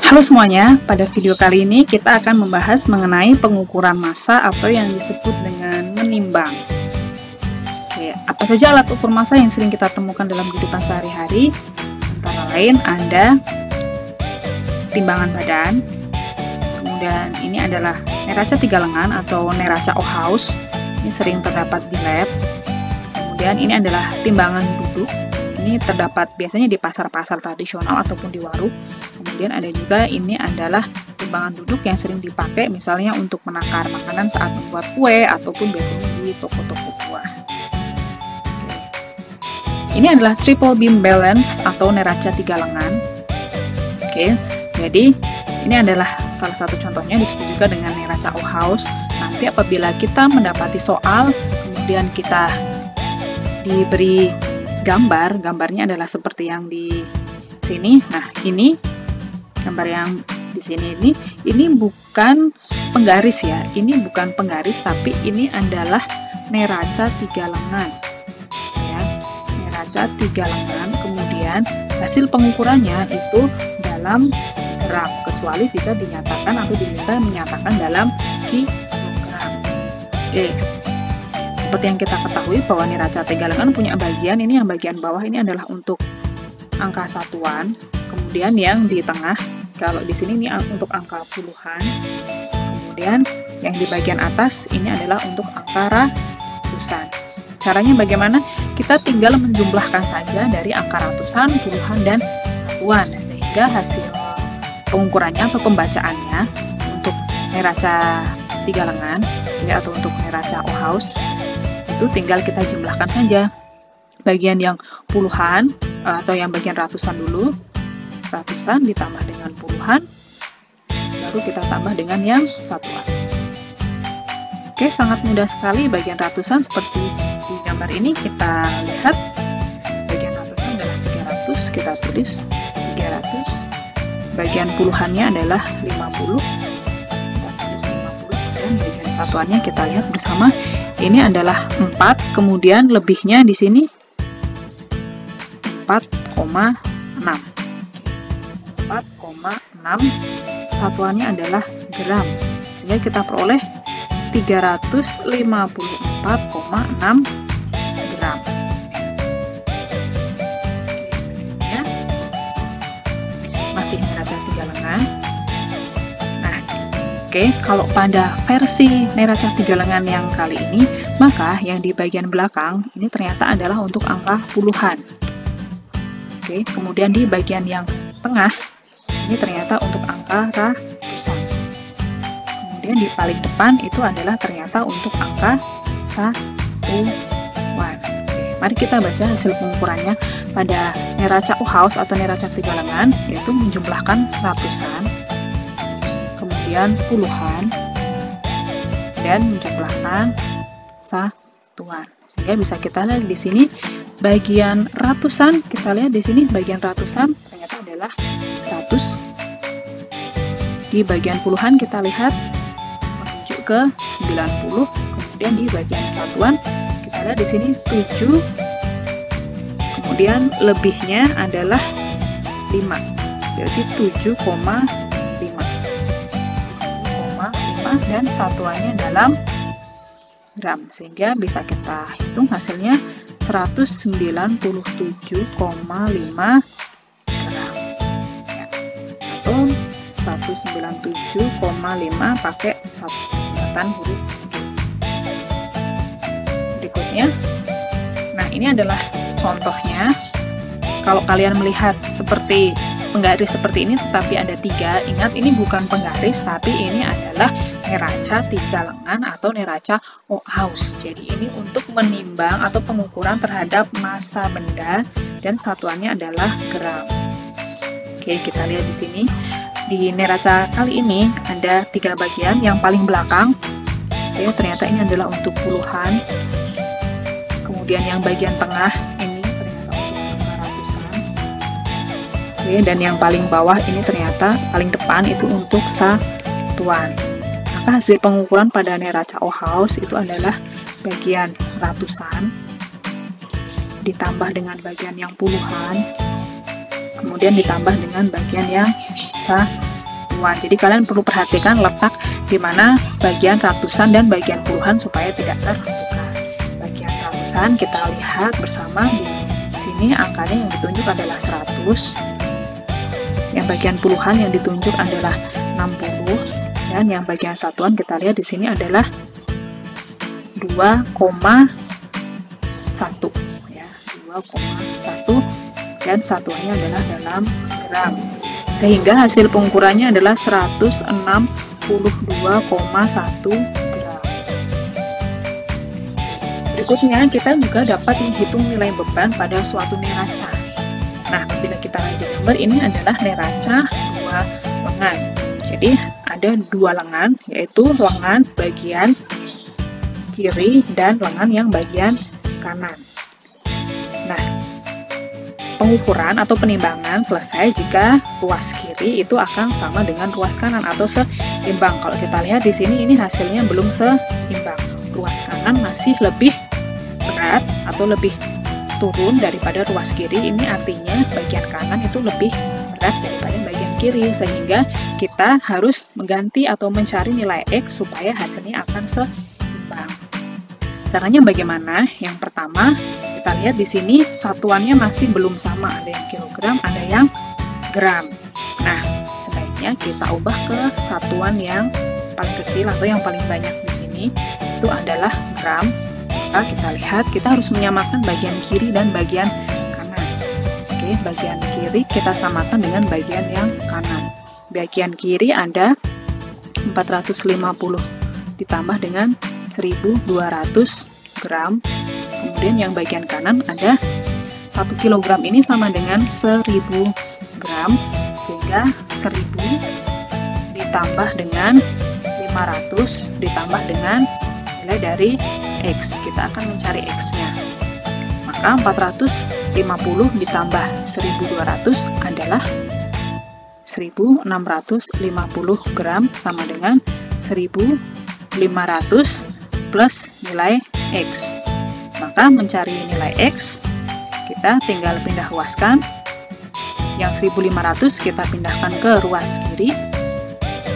Halo semuanya, pada video kali ini kita akan membahas mengenai pengukuran massa atau yang disebut dengan menimbang. Oke, apa saja alat ukur massa yang sering kita temukan dalam kehidupan sehari-hari? Antara lain ada timbangan badan, kemudian ini adalah neraca 3 lengan atau neraca Ohaus, ini sering terdapat di lab. Kemudian ini adalah timbangan duduk, ini terdapat biasanya di pasar-pasar tradisional ataupun di warung. Kemudian ada juga ini adalah timbangan duduk yang sering dipakai misalnya untuk menakar makanan saat membuat kue ataupun biasanya di toko-toko buah. Ini adalah triple beam balance atau neraca 3 lengan. Oke, jadi ini adalah salah satu contohnya, disebut juga dengan neraca Ohaus. Nanti apabila kita mendapati soal, kemudian kita diberi gambarnya adalah seperti yang di sini. Nah, ini gambar yang di sini ini bukan penggaris ya. Ini bukan penggaris, tapi ini adalah neraca 3 lengan. Ya, neraca 3 lengan. Kemudian hasil pengukurannya itu dalam gram, kecuali jika dinyatakan atau diminta menyatakan dalam kilogram. Oke. Seperti yang kita ketahui bahwa neraca 3 lengan punya bagian, ini yang bagian bawah ini adalah untuk angka satuan, kemudian yang di tengah, kalau di sini ini untuk angka puluhan, kemudian yang di bagian atas ini adalah untuk angka ratusan. Caranya bagaimana? Kita tinggal menjumlahkan saja dari angka ratusan, puluhan, dan satuan, sehingga hasil pengukurannya atau pembacaannya untuk neraca 3 lengan ya, atau untuk neraca Ohaus itu tinggal kita jumlahkan saja bagian yang puluhan atau yang bagian ratusan dulu, ratusan ditambah dengan puluhan, baru kita tambah dengan yang satuan. Oke, sangat mudah sekali. Bagian ratusan seperti di gambar ini kita lihat, bagian ratusan adalah 300, kita tulis 300, bagian puluhannya adalah 50, kita tulis 50, dan bagian satuannya kita lihat bersama, ini adalah 4, kemudian lebihnya di sini 4,6. 4,6 satuannya adalah gram, sehingga kita peroleh 354,6 gram. Ya. Masih neraca 3 lengan. Nah, oke, kalau pada versi neraca 3 lengan yang kali ini, maka yang di bagian belakang ini ternyata adalah untuk angka puluhan. Oke, kemudian di bagian yang tengah ini ternyata untuk angka ratusan. Kemudian di paling depan itu adalah ternyata untuk angka satuan. Oke, mari kita baca hasil pengukurannya pada neraca Ohaus atau neraca 3 lengan, yaitu menjumlahkan ratusan, kemudian puluhan, dan menjumlahkan satuan. Sehingga bisa kita lihat di sini bagian ratusan, kita lihat di sini bagian ratusan ternyata adalah 100. Di bagian puluhan kita lihat menuju ke 90. Kemudian di bagian satuan kita lihat di sini 7. Kemudian lebihnya adalah 5. Jadi 7,5. 7,5 dan satuannya dalam gram, sehingga bisa kita hitung hasilnya 197,5 gram ya. Atau 197,5 pakai singkatan huruf G. Berikutnya, nah ini adalah contohnya. Kalau kalian melihat seperti penggaris seperti ini tetapi ada 3, ingat ini bukan penggaris, tapi ini adalah neraca 3 lengan atau neraca Ohaus. Jadi ini untuk menimbang atau pengukuran terhadap massa benda dan satuannya adalah gram. Oke, kita lihat di sini. Di neraca kali ini ada 3 bagian. Yang paling belakang, oke, ternyata ini adalah untuk puluhan. Kemudian yang bagian tengah ini ternyata untuk angka ratusan. Oke, dan yang paling bawah ini ternyata paling depan itu untuk satuan. Maka hasil pengukuran pada neraca Ohaus itu adalah bagian ratusan ditambah dengan bagian yang puluhan, kemudian ditambah dengan bagian yang satuan. satuan. Jadi kalian perlu perhatikan letak di mana bagian ratusan dan bagian puluhan supaya tidak tertukar. Bagian ratusan kita lihat bersama di sini angkanya yang ditunjuk adalah 100. Yang bagian puluhan yang ditunjuk adalah 60 dan yang bagian satuan kita lihat di sini adalah 2,1 ya, 2,1 dan satuannya adalah dalam gram. Sehingga hasil pengukurannya adalah 162,1 gram. Berikutnya kita juga dapat menghitung nilai beban pada suatu neraca. Nah, bila kita lihat di gambar ini adalah neraca dua lengan. Jadi ada dua lengan, yaitu lengan bagian kiri dan lengan yang bagian kanan. Nah, pengukuran atau penimbangan selesai jika ruas kiri itu akan sama dengan ruas kanan atau seimbang. Kalau kita lihat di sini ini hasilnya belum seimbang. Ruas kanan masih lebih berat atau lebih turun daripada ruas kiri. Ini artinya bagian kanan itu lebih berat daripada bagian kiri, sehingga kita harus mengganti atau mencari nilai X supaya hasilnya akan seimbang. Caranya bagaimana? Yang pertama, kita lihat di sini satuannya masih belum sama, ada yang kilogram, ada yang gram. Nah, sebaiknya kita ubah ke satuan yang paling kecil atau yang paling banyak di sini, itu adalah gram. Maka kita lihat, kita harus menyamakan bagian kiri dan bagian kanan. Oke, bagian kiri kita samakan dengan bagian yang kanan. Bagian kiri ada 450 ditambah dengan 1.200 gram. Kemudian yang bagian kanan ada 1 kg ini sama dengan 1.000 gram, sehingga 1.000 ditambah dengan 500 ditambah dengan nilai dari X. Kita akan mencari X-nya. Maka 450 ditambah 1.200 adalah 1.650 gram sama dengan 1.500 plus nilai X. Maka mencari nilai X, kita tinggal pindah ruaskan. Yang 1.500 kita pindahkan ke ruas kiri.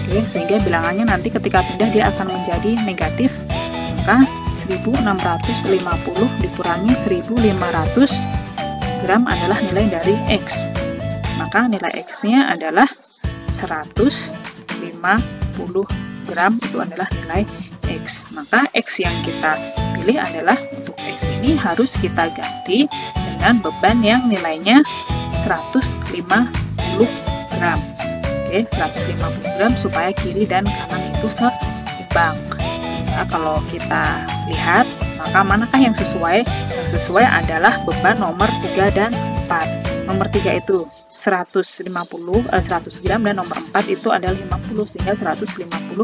Oke, sehingga bilangannya nanti ketika pindah dia akan menjadi negatif. Maka 1.650 dikurangi 1.500 gram adalah nilai dari X. Maka nilai X-nya adalah 150 gram, itu adalah nilai X. Maka X yang kita pilih adalah, untuk X ini harus kita ganti dengan beban yang nilainya 150 gram. Oke, 150 gram supaya kiri dan kanan itu seimbang. Nah, kalau kita lihat, maka manakah yang sesuai? Yang sesuai adalah beban nomor 3 dan 4. Nomor 3 itu 100 gram dan nomor 4 itu adalah 50, sehingga 150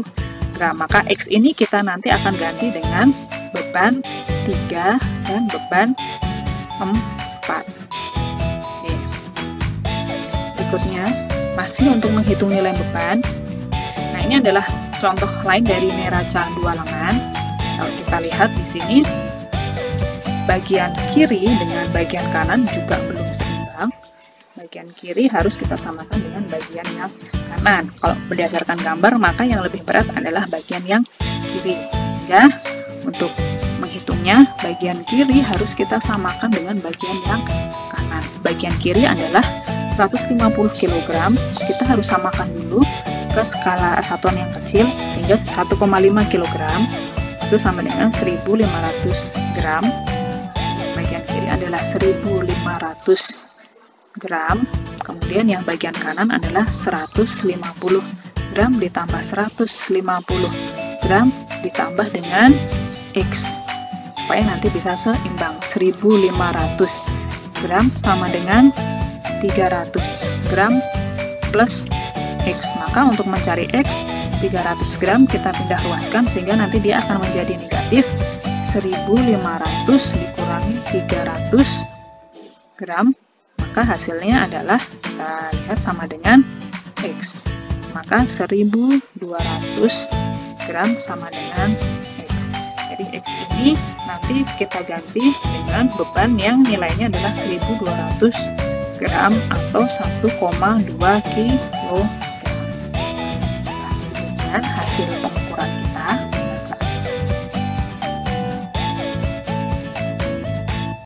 gram. Maka X ini kita nanti akan ganti dengan beban 3 dan beban 4. Oke. Berikutnya masih untuk menghitung nilai beban. Nah, ini adalah contoh lain dari neraca dua lengan. Kalau kita lihat di sini, bagian kiri dengan bagian kanan juga belum seimbang. Bagian kiri harus kita samakan dengan bagian yang kanan. Kalau berdasarkan gambar, maka yang lebih berat adalah bagian yang kiri. Ya, untuk menghitungnya, bagian kiri harus kita samakan dengan bagian yang kanan. Bagian kiri adalah 150 kg. Kita harus samakan dulu ke skala satuan yang kecil, sehingga 1,5 kg itu sama dengan 1.500 gram. Bagian kiri adalah 1.500 gram. Kemudian yang bagian kanan adalah 150 gram ditambah 150 gram ditambah dengan X, supaya nanti bisa seimbang. 1.500 gram sama dengan 300 gram plus X. Maka untuk mencari X, 300 gram kita pindah ruaskan sehingga nanti dia akan menjadi negatif. 1.500 dikurangi 300 gram, maka hasilnya adalah, kita lihat, sama dengan X. Maka 1.200 gram sama dengan X. Jadi X ini nanti kita ganti dengan beban yang nilainya adalah 1.200 gram atau 1,2 kg. hasil pengolahan